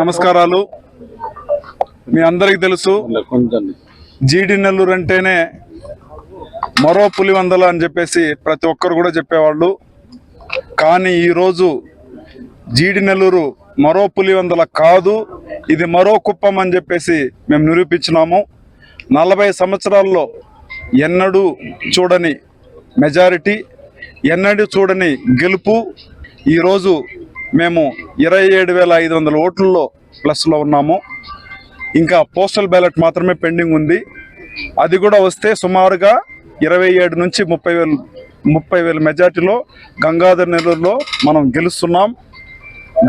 నమస్కారాలు. మీ అందరికి తెలుసు జీడి నెల్లూరు అంటేనే మరో పులివందల అని చెప్పేసి ప్రతి ఒక్కరు కూడా చెప్పేవాళ్ళు. కానీ ఈరోజు జీడి నెల్లూరు మరో పులివందల కాదు, ఇది మరో కుప్పం అని చెప్పేసి మేము నిరూపించినాము. 40 సంవత్సరాల్లో ఎన్నడూ చూడని మెజారిటీ, ఎన్నడూ చూడని గెలుపు. ఈరోజు మేము 27,500 ఓట్లలో ప్లస్లో ఉన్నాము. ఇంకా పోస్టల్ బ్యాలెట్ మాత్రమే పెండింగ్ ఉంది. అది కూడా వస్తే సుమారుగా 27 నుంచి 30,000 మెజార్టీలో గంగాధర్ నెల్లూరులో మనం గెలుస్తున్నాం.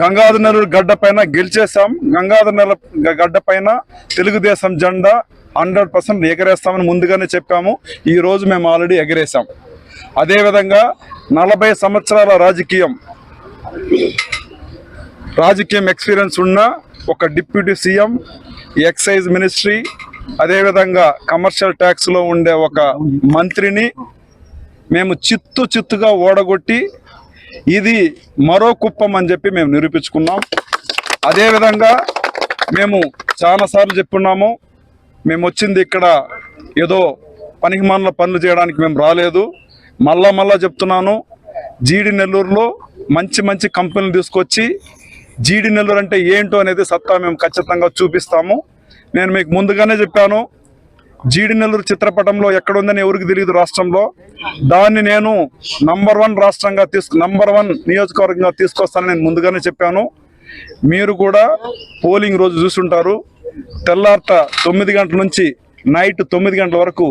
గంగాధర్ నెల్లూరు గడ్డ పైన గెలిచేసాం. గంగాధర్ నెల్లూరు గడ్డ పైన తెలుగుదేశం జెండా 100% ఎగరేస్తామని ముందుగానే చెప్పాము. ఈరోజు మేము ఆల్రెడీ ఎగరేసాం. అదేవిధంగా 40 సంవత్సరాల రాజకీయం ఎక్స్పీరియన్స్ ఉన్న ఒక డిప్యూటీ సీఎం, ఎక్సైజ్ మినిస్ట్రీ, అదేవిధంగా కమర్షియల్ ట్యాక్స్లో ఉండే ఒక మంత్రిని మేము చిత్తుగా ఓడగొట్టి ఇది మరో కుప్పం అని చెప్పి మేము నిరూపించుకున్నాం. అదేవిధంగా మేము చాలాసార్లు చెప్పున్నాము, మేము వచ్చింది ఇక్కడ ఏదో పనికిమాలిన పనులు చేయడానికి మేము రాలేదు. మళ్ళా చెప్తున్నాను, జీడి నెల్లూరులో మంచి కంపెనీలు తీసుకొచ్చి జీడి నెల్లూరు అంటే ఏంటో అనేది సత్తా మేము ఖచ్చితంగా చూపిస్తాము. నేను మీకు ముందుగానే చెప్పాను, జీడి నెల్లూరు చిత్రపటంలో ఎక్కడుందని ఎవరికి తెలియదు రాష్ట్రంలో. దాన్ని నేను నంబర్ 1 నియోజకవర్గంగా తీసుకొస్తానని నేను ముందుగానే చెప్పాను. మీరు కూడా పోలింగ్ రోజు చూసుంటారు. తెల్లార్త 9 గంటల నుంచి నైట్ 9 గంటల వరకు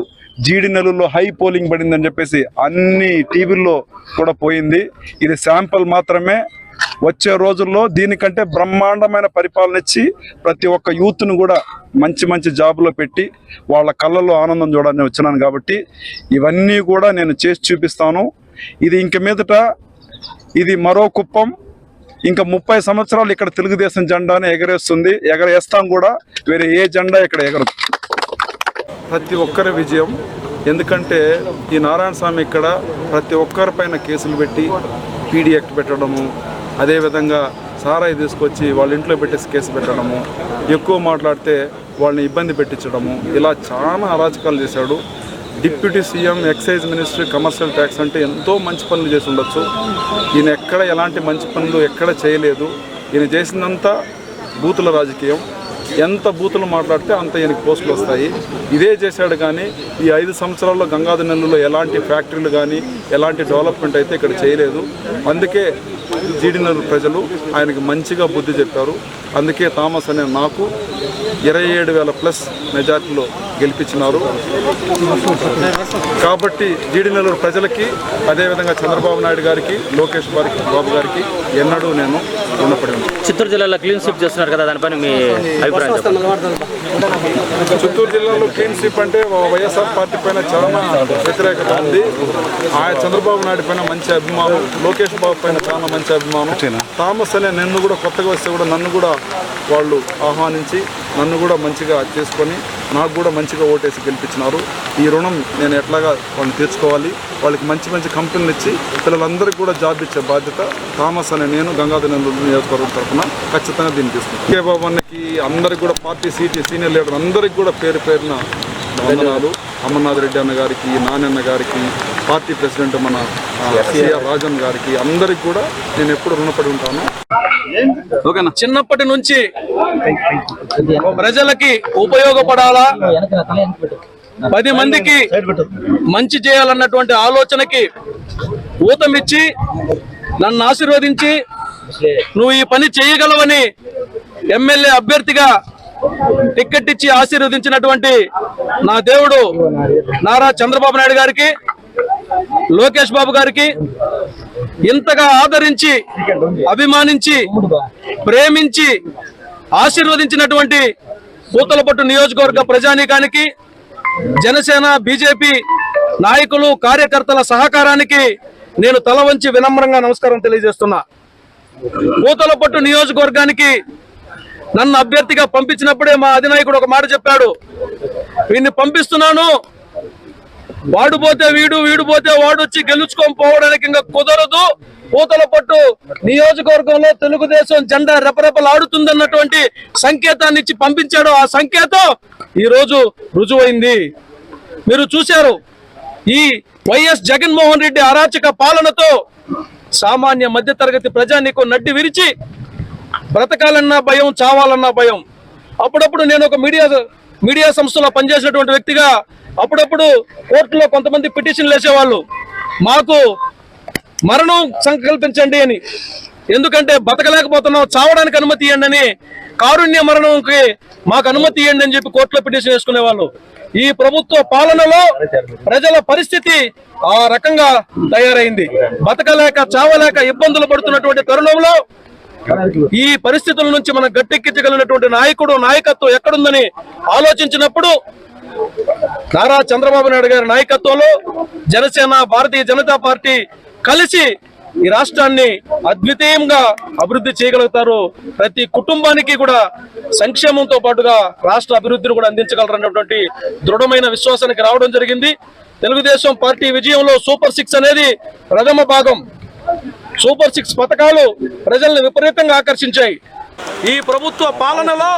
జీడి నెల్లూరులో హై పోలింగ్ పడిందని చెప్పేసి అన్ని టీవీల్లో కూడా పోయింది. ఇది శాంపుల్ మాత్రమే. వచ్చే రోజుల్లో దీనికంటే బ్రహ్మాండమైన పరిపాలన ఇచ్చి ప్రతి ఒక్క యూత్ను కూడా మంచి జాబ్లో పెట్టి వాళ్ళ కళ్ళల్లో ఆనందం చూడాలని వచ్చినాను. కాబట్టి ఇవన్నీ కూడా నేను చేసి చూపిస్తాను. ఇది ఇంక మీదట ఇది మరో కుప్పం. ఇంకా 30 సంవత్సరాలు ఇక్కడ తెలుగుదేశం జెండానే ఎగరేస్తుంది, ఎగరేస్తాం కూడా. వేరే ఏ జెండా ఇక్కడ ఎగరదు. ప్రతి ఒక్కరి విజయం. ఎందుకంటే ఈ నారాయణ స్వామి ఇక్కడ ప్రతి ఒక్కరిపైన కేసులు పెట్టి పీడీ యాక్ట్ పెట్టడము, అదేవిధంగా సారాయి తీసుకొచ్చి వాళ్ళ ఇంట్లో పెట్టేసి కేసు పెట్టడము, ఎక్కువ మాట్లాడితే వాళ్ళని ఇబ్బంది పెట్టించడము, ఇలా చాలా అరాచకాలు చేశాడు. Deputy CM, excise ministry, commercial tax అంటే ఎంతో మంచి పనులు చేసి ఉండొచ్చు. ఈయన ఎక్కడ ఎలాంటి మంచి పనులు ఎక్కడ చేయలేదు. ఈయన చేసిందంతా బూతుల రాజకీయం. ఎంత బూతులు మాట్లాడితే అంత ఈయనకి పోస్టులు వస్తాయి. ఇదే చేశాడు. కానీ ఈ 5 సంవత్సరాల్లో గంగాధర్ నెల్లూరులో ఎలాంటి ఫ్యాక్టరీలు కానీ ఎలాంటి డెవలప్మెంట్ అయితే ఇక్కడ చేయలేదు. అందుకే జీడి నెల్లూరు ప్రజలు ఆయనకి మంచిగా బుద్ధి చెప్పారు. అందుకే థామస్ అనే నాకు 27,000+ మెజార్టీలో గెలిపించినారు. కాబట్టి జీడి నెల్లూరు ప్రజలకి, అదేవిధంగా చంద్రబాబు నాయుడు గారికి, లోకేష్ బాబు గారికి ఎన్నడూ నేను రుణపడి ఉన్నాను. చిత్తూరు జిల్లాలో క్లీన్ స్వీప్ చేస్తున్నారు కదా, దానిపైన మీ అభిప్రాయం? చిత్తూరు జిల్లాలో క్లీన్ స్వీప్ అంటే వైఎస్ఆర్ పార్టీ పైన చాలా వ్యతిరేకత ఉంది. చంద్రబాబు నాయుడు పైన మంచి అభిమానం, లోకేష్ బాబు పైన చాలా మంచి అభిమానం. థామస్ అనే నన్ను కూడా కొత్తగా వస్తే కూడా నన్ను కూడా వాళ్ళు ఆహ్వానించి నన్ను కూడా మంచిగా చేసుకొని నాకు కూడా మంచిగా ఓటేసి గెలిపించినారు. ఈ రుణం నేను ఎట్లాగా వాళ్ళని తీర్చుకోవాలి. వాళ్ళకి మంచి కంపెనీలు ఇచ్చి పిల్లలందరికీ కూడా జాబ్ ఇచ్చే బాధ్యత థామస్ అనే నేను గంగాధర్ నెల్లూరు నియోజకవర్గం తరఫున ఖచ్చితంగా దీన్ని తీసుకుంటాను. కే బాబు అన్నకి అందరికి కూడా పార్టీ సీనియర్ లీడర్ అందరికి కూడా పేరున వందనాలు. అమర్నాథ్ రెడ్డి అన్న గారికి, నానన్న గారికి, పార్టీ ప్రెసిడెంట్ మన సిఆర్ రాజన్ గారికి అందరికి కూడా నేను ఎప్పుడు రుణపడి ఉంటాను. చిన్నప్పటి నుంచి ప్రజలకి ఉపయోగపడాలా, 10 మందికి మంచి చేయాలన్నటువంటి ఆలోచనకి ఊతమిచ్చి నన్ను ఆశీర్వదించి నువ్వు ఈ పని చేయగలవని ఎమ్మెల్యే అభ్యర్థిగా టికెట్ ఇచ్చి ఆశీర్వదించినటువంటి నా దేవుడు నారా చంద్రబాబు నాయుడు గారికి, లోకేష్ బాబు గారికి, ఇంతగా ఆదరించి, అభిమానించి, ప్రేమించి ఆశీర్వదించినటువంటి పూతలపట్టు నియోజకవర్గ ప్రజానీకానికి, జనసేన, బీజేపీ నాయకులు, కార్యకర్తల సహకారానికి నేను తల వంచి వినమ్రంగా నమస్కారం తెలియజేస్తున్నా. పూతలపట్టు నియోజకవర్గానికి నన్ను అభ్యర్థిగా పంపించినప్పుడే మా అధినాయకుడు ఒక మాట చెప్పాడు, వీడిని పంపిస్తున్నాను, వాడు పోతే వీడు, వీడు పోతే వాడు వచ్చి గెలుచుకొని పోవడానికి ఇంకా కుదరదు. పూతల పట్టు నియోజకవర్గంలో తెలుగుదేశం జెండా రెపరెపలాడుతుందన్నటువంటి సంకేతాన్ని ఇచ్చి పంపించాడు. ఆ సంకేతం ఈ రోజు రుజువైంది. మీరు చూశారు, ఈ వైఎస్ జగన్మోహన్ రెడ్డి అరాచక పాలనతో సామాన్య మధ్యతరగతి ప్రజానీకం నడ్డి విరిచి బ్రతకాలన్నా భయం, చావాలన్నా భయం. అప్పుడప్పుడు నేను ఒక మీడియా సంస్థలో పనిచేసినటువంటి వ్యక్తిగా అప్పుడప్పుడు కోర్టులో కొంతమంది పిటిషన్లు వేసేవాళ్ళు, మాకు మరణం సంకల్పించండి అని. ఎందుకంటే బతకలేకపోతున్నాం, చావడానికి అనుమతి ఇవ్వండి అని, కారుణ్య మరణంకి మాకు అనుమతి ఇవ్వండి అని చెప్పి కోర్టులో పిటిషన్ వేసుకునేవాళ్ళు. ఈ ప్రభుత్వ పాలనలో ప్రజల పరిస్థితి ఆ రకంగా తయారైంది. బతకలేక, చావలేక ఇబ్బందులు పడుతున్నటువంటి తరుణంలో ఈ పరిస్థితుల నుంచి మనం గట్టెక్కించగలిగినటువంటి నాయకత్వం ఎక్కడుందని ఆలోచించినప్పుడు నారా చంద్రబాబు నాయుడు గారి నాయకత్వంలో జనసేన, భారతీయ జనతా పార్టీ కలిసి ఈ రాష్ట్రాన్ని అద్వితీయంగా అభివృద్ధి చేయగలుగుతారు. ప్రతి కుటుంబానికి కూడా సంక్షేమంతో పాటుగా రాష్ట్ర అభివృద్ధిని కూడా అందించగలరన్నటువంటి దృఢమైన విశ్వాసానికి రావడం జరిగింది. తెలుగుదేశం పార్టీ విజయంలో సూపర్ 6 అనేది ప్రథమ భాగం. సూపర్ 6 పథకాలు ప్రజల్ని విపరీతంగా ఆకర్షించాయి. ఈ ప్రభుత్వ పాలనలో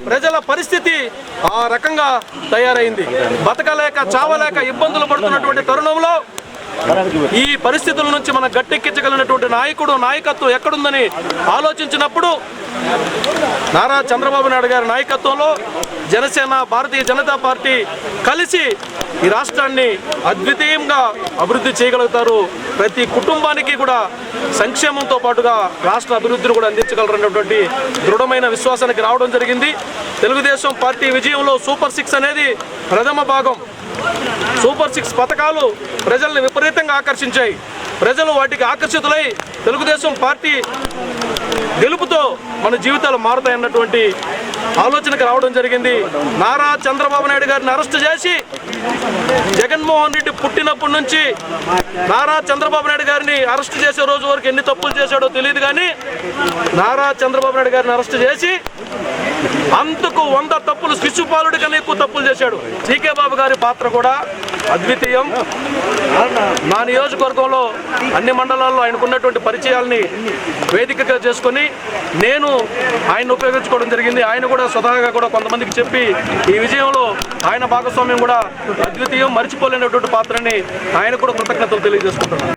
ప్రజల పరిస్థితి ఆ రకంగా తయారైంది. బతకలేక, చావలేక ఇబ్బందులు పడుతున్నటువంటి తరుణంలో ఈ పరిస్థితుల నుంచి మనం గట్టెక్కించగలిగినటువంటి నాయకత్వం ఎక్కడుందని ఆలోచించినప్పుడు నారా చంద్రబాబు నాయుడు గారి నాయకత్వంలో జనసేన, భారతీయ జనతా పార్టీ కలిసి ఈ రాష్ట్రాన్ని అద్వితీయంగా అభివృద్ధి చేయగలుగుతారు. ప్రతి కుటుంబానికి కూడా సంక్షేమంతో పాటుగా రాష్ట్ర అభివృద్ధిని కూడా అందించగలరన్నటువంటి దృఢమైన విశ్వాసానికి రావడం జరిగింది. తెలుగుదేశం పార్టీ విజయంలో సూపర్ 6 అనేది ప్రథమ భాగం. సూపర్ 6 పథకాలు ప్రజల్ని విపరీతంగా ఆకర్షించాయి. ప్రజలు వాటికి ఆకర్షితులై తెలుగుదేశం పార్టీ గెలుపుతో మన జీవితాలు మారుతాయన్నటువంటి ఆలోచనకు రావడం జరిగింది. నారా చంద్రబాబు నాయుడు గారిని అరెస్ట్ చేసి జగన్మోహన్ రెడ్డి పుట్టినప్పటి నుంచి నారా చంద్రబాబు నాయుడు గారిని అరెస్ట్ చేసే రోజు వరకు ఎన్ని తప్పులు చేశాడో తెలియదు, కానీ నారా చంద్రబాబు నాయుడు గారిని అరెస్ట్ చేసి అంతకు 100 తప్పులు, శిశుపాలుడి కన్నా ఎక్కువ తప్పులు చేశాడు. జీకే బాబు గారి పాత్ర కూడా అద్వితీయం. నా నియోజకవర్గంలో అన్ని మండలాల్లో ఆయనకున్నటువంటి పరిచయాల్ని వేదికగా చేసుకొని నేను ఆయన ఉపయోగించుకోవడం జరిగింది. ఆయన కూడా స్వతహాగా కూడా కొంతమందికి చెప్పి ఈ విజయంలో ఆయన భాగస్వామ్యం కూడా అద్వితీయం, మర్చిపోలేనటువంటి పాత్రని ఆయన కూడా కృతజ్ఞతలు తెలియజేసుకుంటున్నాను.